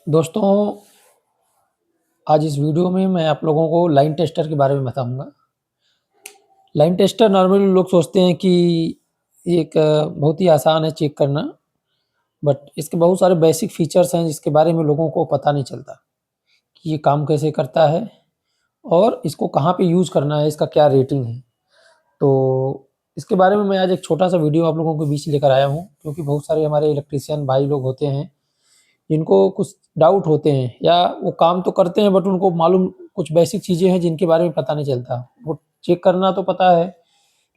दोस्तों, आज इस वीडियो में मैं आप लोगों को लाइन टेस्टर के बारे में बताऊंगा। लाइन टेस्टर नॉर्मली लोग सोचते हैं कि एक बहुत ही आसान है चेक करना, बट इसके बहुत सारे बेसिक फीचर्स हैं जिसके बारे में लोगों को पता नहीं चलता कि ये काम कैसे करता है और इसको कहाँ पे यूज़ करना है, इसका क्या रेटिंग है। तो इसके बारे में मैं आज एक छोटा सा वीडियो आप लोगों के बीच लेकर आया हूँ, क्योंकि बहुत सारे हमारे इलेक्ट्रीशियन भाई लोग होते हैं जिनको कुछ डाउट होते हैं या वो काम तो करते हैं बट उनको मालूम कुछ बेसिक चीज़ें हैं जिनके बारे में पता नहीं चलता। वो चेक करना तो पता है,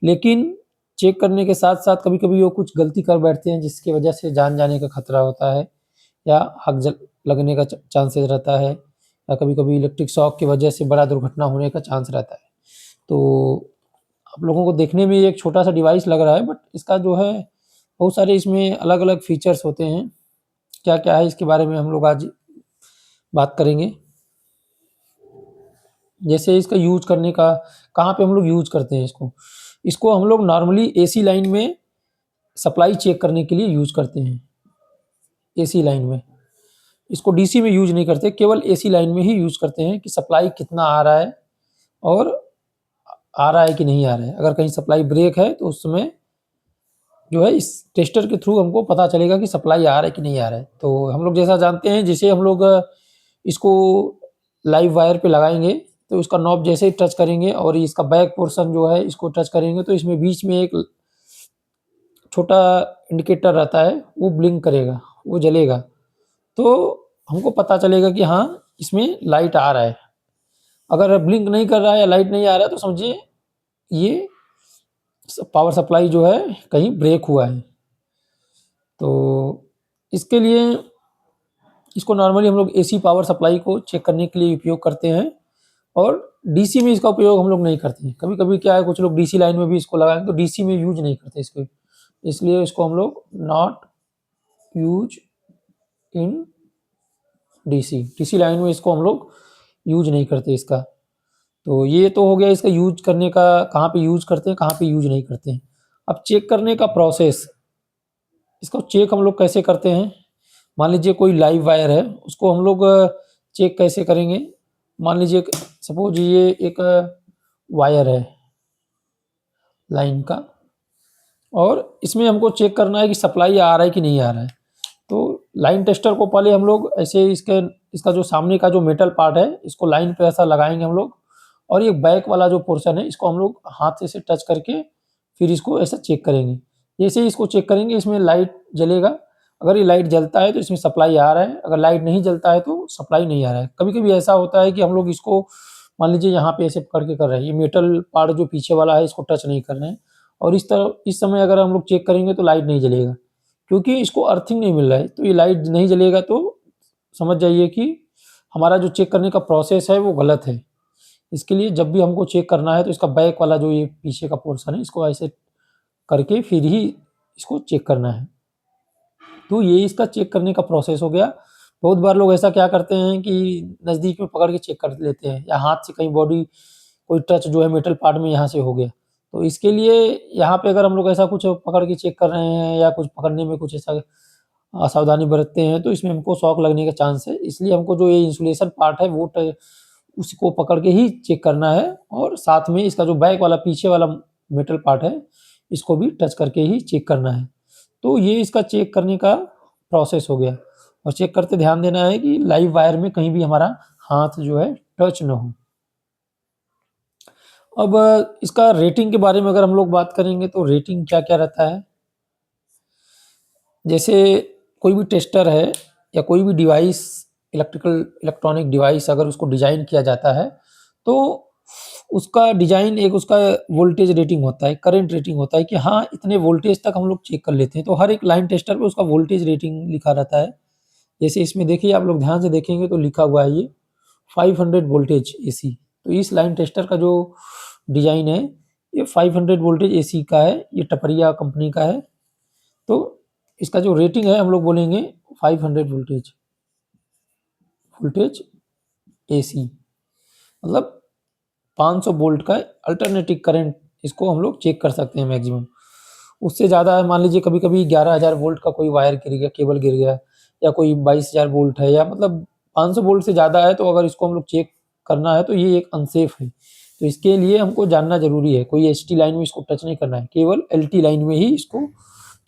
लेकिन चेक करने के साथ-साथ कभी-कभी वो कुछ गलती कर बैठते हैं जिसकी वजह से जान जाने का खतरा होता है या आग जल लगने का चांसेस रहता है या कभी-कभी इलेक्ट्रिक शॉक की वजह से बड़ा दुर्घटना होने का चांस रहता है। तो आप लोगों को देखने में ये एक छोटा-सा डिवाइस लग रहा है, बट इसका जो है बहुत सारे इसमें अलग-अलग फीचर्स होते हैं। क्या-क्या है इसके बारे में हम लोग आज बात करेंगे। जैसे इसका यूज़ करने का, कहाँ पे हम लोग यूज़ करते हैं इसको। इसको हम लोग नॉर्मली एसी लाइन में सप्लाई चेक करने के लिए यूज़ करते हैं, एसी लाइन में। इसको डीसी में यूज़ नहीं करते, केवल एसी लाइन में ही यूज़ करते हैं कि सप्लाई कितना आ रहा है और आ रहा है कि नहीं आ रहा है। अगर कहीं सप्लाई ब्रेक है तो उस समय जो है इस टेस्टर के थ्रू हमको पता चलेगा कि सप्लाई आ रहा है कि नहीं आ रहा है। तो हम लोग जैसा जानते हैं, जैसे हम लोग इसको लाइव वायर पे लगाएँगे तो उसका नॉब जैसे ही टच करेंगे और इसका बैक पोर्शन जो है इसको टच करेंगे तो इसमें बीच में एक छोटा इंडिकेटर रहता है, वो ब्लिंक करेगा, वो जलेगा। तो हमको पता चलेगा कि हाँ, इसमें लाइट आ रहा है। अगर ब्लिंक नहीं कर रहा है या लाइट नहीं आ रहा है तो समझिए ये पावर सप्लाई जो है कहीं ब्रेक हुआ है। तो इसके लिए इसको नॉर्मली हम लोग एसी पावर सप्लाई को चेक करने के लिए उपयोग करते हैं और डीसी में इसका उपयोग हम लोग नहीं करते हैं। कभी-कभी क्या है, कुछ लोग डीसी लाइन में भी इसको लगाएँगे तो डीसी में यूज़ नहीं करते इसको। इसलिए इसको हम लोग not use in DC, DC line में इसको हम लोग यूज़ नहीं करते इसका। तो ये तो हो गया इसका यूज़ करने का, कहाँ पे यूज़ करते हैं, कहाँ पे यूज़ नहीं करते हैं। अब चेक करने का प्रोसेस, इसको चेक हम लोग कैसे करते हैं। मान लीजिए कोई लाइव वायर है, उसको हम लोग चेक कैसे करेंगे। मान लीजिए सपोज ये एक वायर है लाइन का और इसमें हमको चेक करना है कि सप्लाई आ रहा है कि नहीं आ रहा है। तो लाइन टेस्टर को पहले हम लोग ऐसे इसका जो सामने का जो मेटल पार्ट है इसको लाइन पे ऐसा लगाएंगे हम लोग, और ये बैक वाला जो पोर्शन है इसको हम लोग हाथ से टच करके फिर इसको ऐसा चेक करेंगे। जैसे ही इसको चेक करेंगे इसमें लाइट जलेगा। अगर ये लाइट जलता है तो इसमें सप्लाई आ रहा है, अगर लाइट नहीं जलता है तो सप्लाई नहीं आ रहा है। कभी-कभी ऐसा होता है कि हम लोग इसको मान लीजिए यहाँ पे ऐसे पकड़ के कर रहे हैं, ये मेटल पार्ट जो पीछे वाला है इसको टच नहीं कर रहे हैं और इस समय अगर हम लोग चेक करेंगे तो लाइट नहीं जलेगा, क्योंकि इसको अर्थिंग नहीं मिल रहा है। तो ये लाइट नहीं जलेगा तो समझ जाइए कि हमारा जो चेक करने का प्रोसेस है वो गलत है। इसके लिए जब भी हमको चेक करना है तो इसका बैक वाला जो ये पीछे का पोर्शन है इसको ऐसे करके फिर ही इसको चेक करना है। तो ये इसका चेक करने का प्रोसेस हो गया। बहुत बार लोग ऐसा क्या करते हैं कि नज़दीक में पकड़ के चेक कर लेते हैं या हाथ से कहीं बॉडी कोई टच जो है मेटल पार्ट में यहाँ से हो गया। तो इसके लिए यहाँ पे अगर हम लोग ऐसा कुछ पकड़ के चेक कर रहे हैं या कुछ पकड़ने में कुछ ऐसा असावधानी बरतते हैं तो इसमें हमको शॉक लगने का चांस है। इसलिए हमको जो ये इंसुलेशन पार्ट है वो उसको पकड़ के ही चेक करना है और साथ में इसका जो बैक वाला पीछे वाला मेटल पार्ट है इसको भी टच करके ही चेक करना है। तो ये इसका चेक करने का प्रोसेस हो गया। और चेक करते ध्यान देना है कि लाइव वायर में कहीं भी हमारा हाथ जो है टच ना हो। अब इसका रेटिंग के बारे में अगर हम लोग बात करेंगे तो रेटिंग क्या-क्या रहता है। जैसे कोई भी टेस्टर है या कोई भी डिवाइस, इलेक्ट्रॉनिक डिवाइस अगर उसको डिज़ाइन किया जाता है तो उसका डिज़ाइन एक उसका वोल्टेज रेटिंग होता है, करंट रेटिंग होता है कि हाँ, इतने वोल्टेज तक हम लोग चेक कर लेते हैं। तो हर एक लाइन टेस्टर पे उसका वोल्टेज रेटिंग लिखा रहता है। जैसे इसमें देखिए, आप लोग ध्यान से देखेंगे तो लिखा हुआ है ये 500 वोल्टेज एसी। तो इस लाइन टेस्टर का जो डिज़ाइन है ये 500 वोल्टेज एसी का है, ये टपरिया कंपनी का है। तो इसका जो रेटिंग है हम लोग बोलेंगे 500 वोल्टेज, वोल्टेज एसी मतलब 500 वोल्ट का अल्टरनेटिंग करंट इसको हम लोग चेक कर सकते हैं मैक्सिमम। उससे ज़्यादा है, मान लीजिए कभी-कभी 11,000 वोल्ट का कोई वायर गिर गया, केबल गिर गया या कोई 22,000 वोल्ट है, या मतलब 500 वोल्ट से ज़्यादा है, तो अगर इसको हम लोग चेक करना है तो ये एक अनसेफ है। तो इसके लिए हमको जानना ज़रूरी है, कोई एचटी लाइन में इसको टच नहीं करना है, केवल एलटी लाइन में ही इसको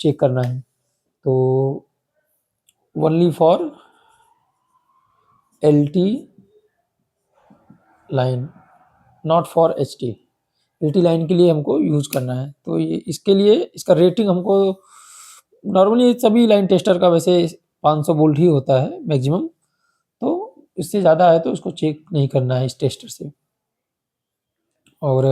चेक करना है। तो only for LT line, not for HT. LT line के लिए हमको यूज़ करना है। तो ये इसके लिए इसका रेटिंग हमको नॉर्मली सभी लाइन टेस्टर का वैसे 500 वोल्ट ही होता है मैक्सिमम, तो इससे ज़्यादा है तो इसको चेक नहीं करना है इस टेस्टर से। और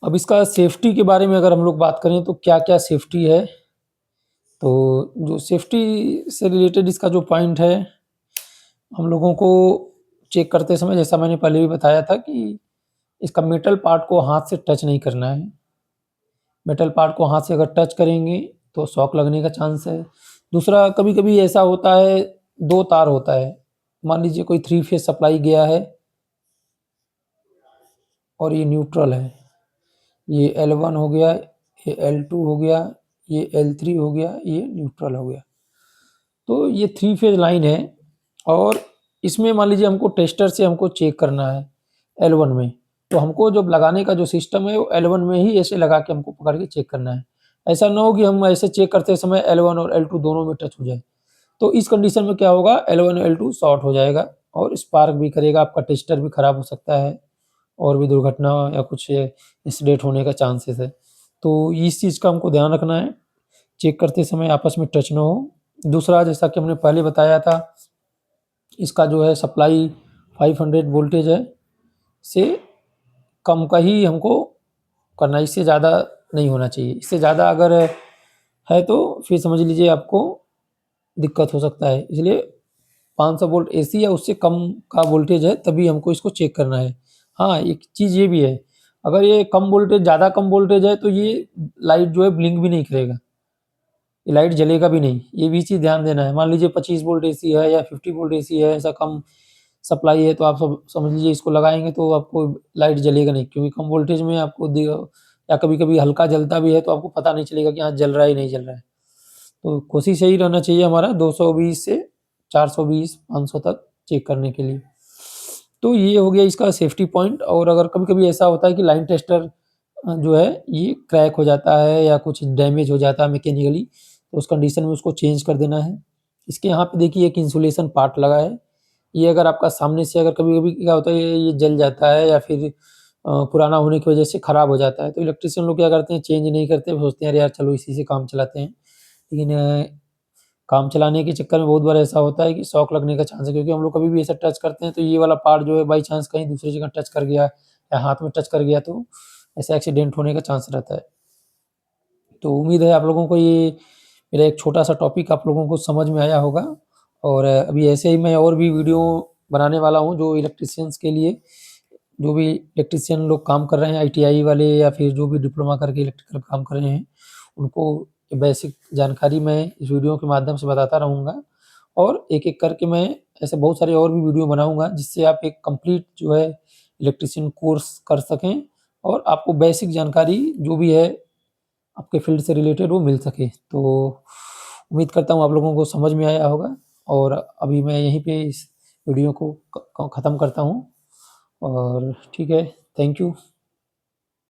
अब इसका सेफ्टी के बारे में अगर हम लोग बात करें तो क्या क्या सेफ्टी है, तो जो सेफ्टी से रिलेटेड इसका जो पॉइंट है, हम लोगों को चेक करते समय जैसा मैंने पहले भी बताया था कि इसका मेटल पार्ट को हाथ से टच नहीं करना है। मेटल पार्ट को हाथ से अगर टच करेंगे तो शॉक लगने का चांस है। दूसरा, कभी कभी ऐसा होता है, 2 तार होता है, मान लीजिए कोई 3 फेज सप्लाई गया है और ये न्यूट्रल है, ये L1 हो गया, ये L2 हो गया, ये L3 हो गया, ये न्यूट्रल हो गया। तो ये 3 फेज लाइन है और इसमें मान लीजिए हमको टेस्टर से हमको चेक करना है L1 में, तो हमको जब लगाने का जो सिस्टम है वो L1 में ही ऐसे लगा के हमको पकड़ के चेक करना है। ऐसा ना हो कि हम ऐसे चेक करते समय L1 और L2 दोनों में टच हो जाए। तो इस कंडीशन में क्या होगा, L1 और L2 शॉर्ट हो जाएगा और स्पार्क भी करेगा, आपका टेस्टर भी खराब हो सकता है और भी दुर्घटना या कुछ इंसिडेंट होने का चांसेस है। तो इस चीज़ का हमको ध्यान रखना है, चेक करते समय आपस में टच ना हो। दूसरा, जैसा कि हमने पहले बताया था, इसका जो है सप्लाई 500 वोल्टेज है, से कम का ही हमको करना है, इससे ज़्यादा नहीं होना चाहिए। इससे ज़्यादा अगर है तो फिर समझ लीजिए आपको दिक्कत हो सकता है। इसलिए 500 वोल्ट एसी या उससे कम का वोल्टेज है तभी हमको इसको चेक करना है। हाँ, एक चीज़ ये भी है, अगर ये कम वोल्टेज, ज़्यादा कम वोल्टेज है तो ये लाइट जो है ब्लिंक भी नहीं करेगा, ये लाइट जलेगा भी नहीं, ये भी चीज़ ध्यान देना है। मान लीजिए 25 वोल्ट एसी है या 50 वोल्ट एसी है, ऐसा कम सप्लाई है, तो आप सब समझ लीजिए इसको लगाएंगे तो आपको लाइट जलेगा नहीं, क्योंकि कम वोल्टेज में आपको या कभी कभी हल्का जलता भी है तो आपको पता नहीं चलेगा कि हाँ जल रहा है नहीं जल रहा है। तो कोशिश यही रहना चाहिए हमारा 220 से 420 500 तक चेक करने के लिए। तो ये हो गया इसका सेफ्टी पॉइंट। और अगर कभी कभी ऐसा होता है कि लाइन टेस्टर जो है ये क्रैक हो जाता है या कुछ डैमेज हो जाता है मैकेनिकली, तो उस कंडीशन में उसको चेंज कर देना है। इसके यहाँ पे देखिए एक इंसुलेशन पार्ट लगा है, ये अगर आपका सामने से अगर कभी कभी क्या होता है ये जल जाता है या फिर पुराना होने की वजह से ख़राब हो जाता है, तो इलेक्ट्रिशियन लोग क्या करते हैं, चेंज नहीं करते, सोचते हैं अरे यार चलो इसी से काम चलाते हैं। लेकिन काम चलाने के चक्कर में बहुत बार ऐसा होता है कि शॉक लगने का चांस है, क्योंकि हम लोग कभी भी ऐसा टच करते हैं तो ये वाला पार्ट जो है बाई चांस कहीं दूसरी जगह टच कर गया या हाथ में टच कर गया तो ऐसा एक्सीडेंट होने का चांस रहता है। तो उम्मीद है आप लोगों को ये मेरा एक छोटा-सा टॉपिक आप लोगों को समझ में आया होगा। और अभी ऐसे ही मैं और भी वीडियो बनाने वाला हूँ जो इलेक्ट्रीशियंस के लिए, जो भी इलेक्ट्रीशियन लोग काम कर रहे हैं आईटीआई वाले या फिर जो भी डिप्लोमा करके इलेक्ट्रिकल काम कर रहे हैं, उनको बेसिक जानकारी मैं इस वीडियो के माध्यम से बताता रहूँगा। और एक-एक करके मैं ऐसे बहुत सारे और भी वीडियो बनाऊँगा जिससे आप एक कंप्लीट जो है इलेक्ट्रीशियन कोर्स कर सकें और आपको बेसिक जानकारी जो भी है आपके फील्ड से रिलेटेड वो मिल सके। तो उम्मीद करता हूँ आप लोगों को समझ में आया होगा और अभी मैं यहीं पे इस वीडियो को ख़त्म करता हूँ। और ठीक है, थैंक यू।